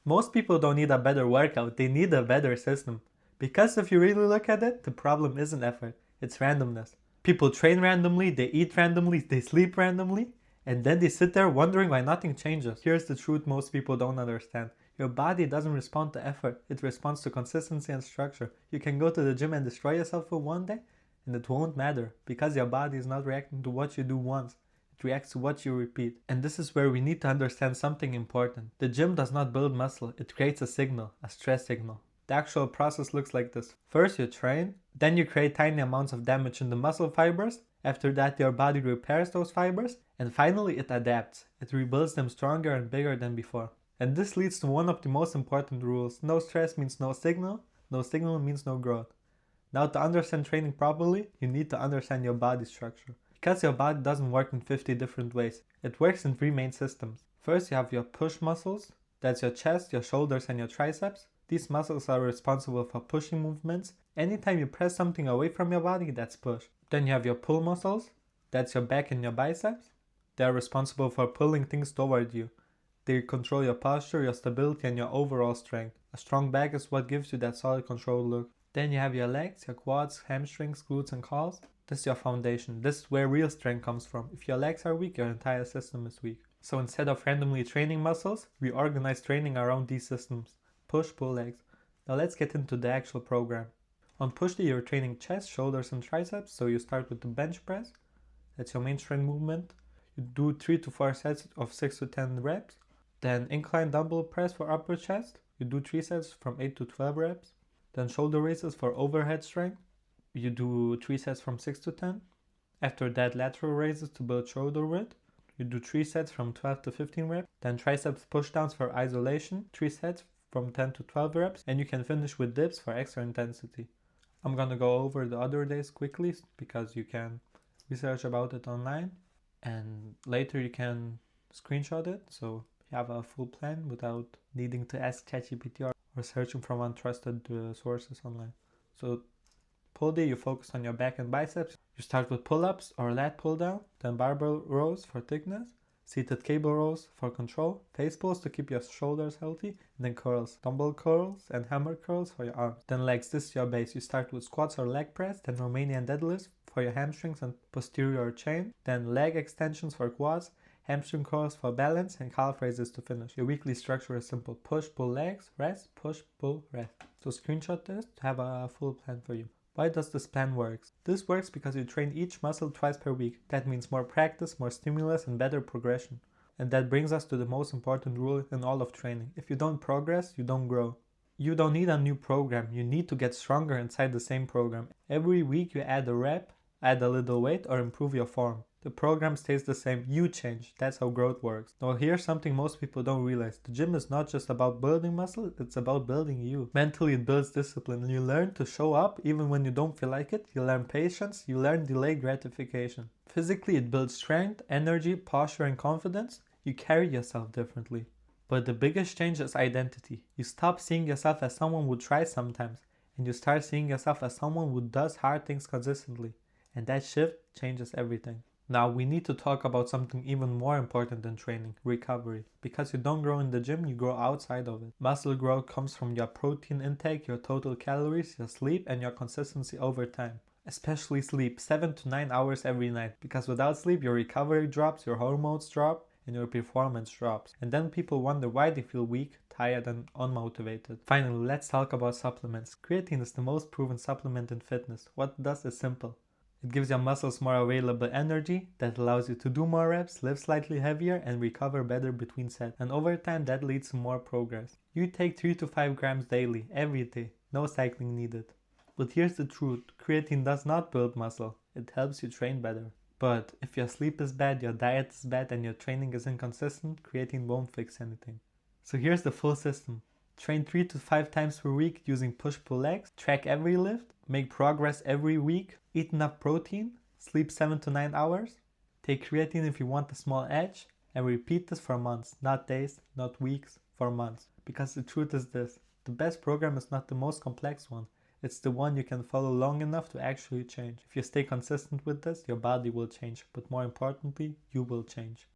Most people don't need a better workout, they need a better system. Because if you really look at it, the problem isn't effort, it's randomness. People train randomly, they eat randomly, they sleep randomly, and then they sit there wondering why nothing changes. Here's the truth most people don't understand. Your body doesn't respond to effort, it responds to consistency and structure. You can go to the gym and destroy yourself for one day, and it won't matter, because your body is not reacting to what you do once. It reacts to what you repeat. And this is where we need to understand something important. The gym does not build muscle, it creates a signal, a stress signal. The actual process looks like this. First you train, then you create tiny amounts of damage in the muscle fibers. After that your body repairs those fibers, and finally it adapts. It rebuilds them stronger and bigger than before. And this leads to one of the most important rules. No stress means no signal means no growth. Now to understand training properly, you need to understand your body structure. Because your body doesn't work in 50 different ways. It works in 3 main systems. First you have your push muscles, that's your chest, your shoulders and your triceps. These muscles are responsible for pushing movements. Anytime you press something away from your body, that's push. Then you have your pull muscles, that's your back and your biceps. They are responsible for pulling things toward you. They control your posture, your stability and your overall strength. A strong back is what gives you that solid controlled look. Then you have your legs, your quads, hamstrings, glutes and calves. This is your foundation. This is where real strength comes from. If your legs are weak, your entire system is weak. So instead of randomly training muscles, we organize training around these systems. Push, pull legs. Now let's get into the actual program. On push day you're training chest, shoulders and triceps. So you start with the bench press. That's your main strength movement. You do 3 to 4 sets of 6 to 10 reps. Then incline dumbbell press for upper chest. You do 3 sets from 8 to 12 reps. Then shoulder raises for overhead strength. You do 3 sets from 6 to 10. After that, lateral raises to build shoulder width. You do 3 sets from 12 to 15 reps. Then triceps pushdowns for isolation, 3 sets from 10 to 12 reps. And you can finish with dips for extra intensity. I'm gonna go over the other days quickly because you can research about it online. And later you can screenshot it so you have a full plan without needing to ask ChatGPT or searching from untrusted sources online. So pull day, you focus on your back and biceps. You start with pull-ups or lat pull-down, then barbell rows for thickness, seated cable rows for control, face pulls to keep your shoulders healthy, and then curls, dumbbell curls and hammer curls for your arms. Then legs, this is your base. You start with squats or leg press, then Romanian deadlifts for your hamstrings and posterior chain, then leg extensions for quads, hamstring curls for balance, and calf raises to finish. Your weekly structure is simple. Push, pull legs, rest, push, pull, rest. So screenshot this to have a full plan for you. Why does this plan work? This works because you train each muscle twice per week. That means more practice, more stimulus, and better progression. And that brings us to the most important rule in all of training. If you don't progress, you don't grow. You don't need a new program. You need to get stronger inside the same program. Every week you add a rep, add a little weight, or improve your form. The program stays the same, you change. That's how growth works. Now here's something most people don't realize. The gym is not just about building muscle, it's about building you. Mentally it builds discipline. You learn to show up even when you don't feel like it. You learn patience, you learn delayed gratification. Physically it builds strength, energy, posture and confidence. You carry yourself differently. But the biggest change is identity. You stop seeing yourself as someone who tries sometimes, and you start seeing yourself as someone who does hard things consistently. And that shift changes everything. Now we need to talk about something even more important than training, recovery. Because you don't grow in the gym, you grow outside of it. Muscle growth comes from your protein intake, your total calories, your sleep, and your consistency over time. Especially sleep, 7 to 9 hours every night. Because without sleep, your recovery drops, your hormones drop, and your performance drops. And then people wonder why they feel weak, tired, and unmotivated. Finally, let's talk about supplements. Creatine is the most proven supplement in fitness. What it does is simple. It gives your muscles more available energy that allows you to do more reps, lift slightly heavier, and recover better between sets. And over time, that leads to more progress. You take 3 to 5 grams daily, every day. No cycling needed. But here's the truth. Creatine does not build muscle. It helps you train better. But if your sleep is bad, your diet is bad, and your training is inconsistent, creatine won't fix anything. So here's the full system. Train 3 to 5 times per week using push-pull legs, track every lift, make progress every week, eat enough protein, sleep 7 to 9 hours, take creatine if you want a small edge, and repeat this for months, not days, not weeks, for months. Because the truth is this, the best program is not the most complex one, it's the one you can follow long enough to actually change. If you stay consistent with this, your body will change, but more importantly, you will change.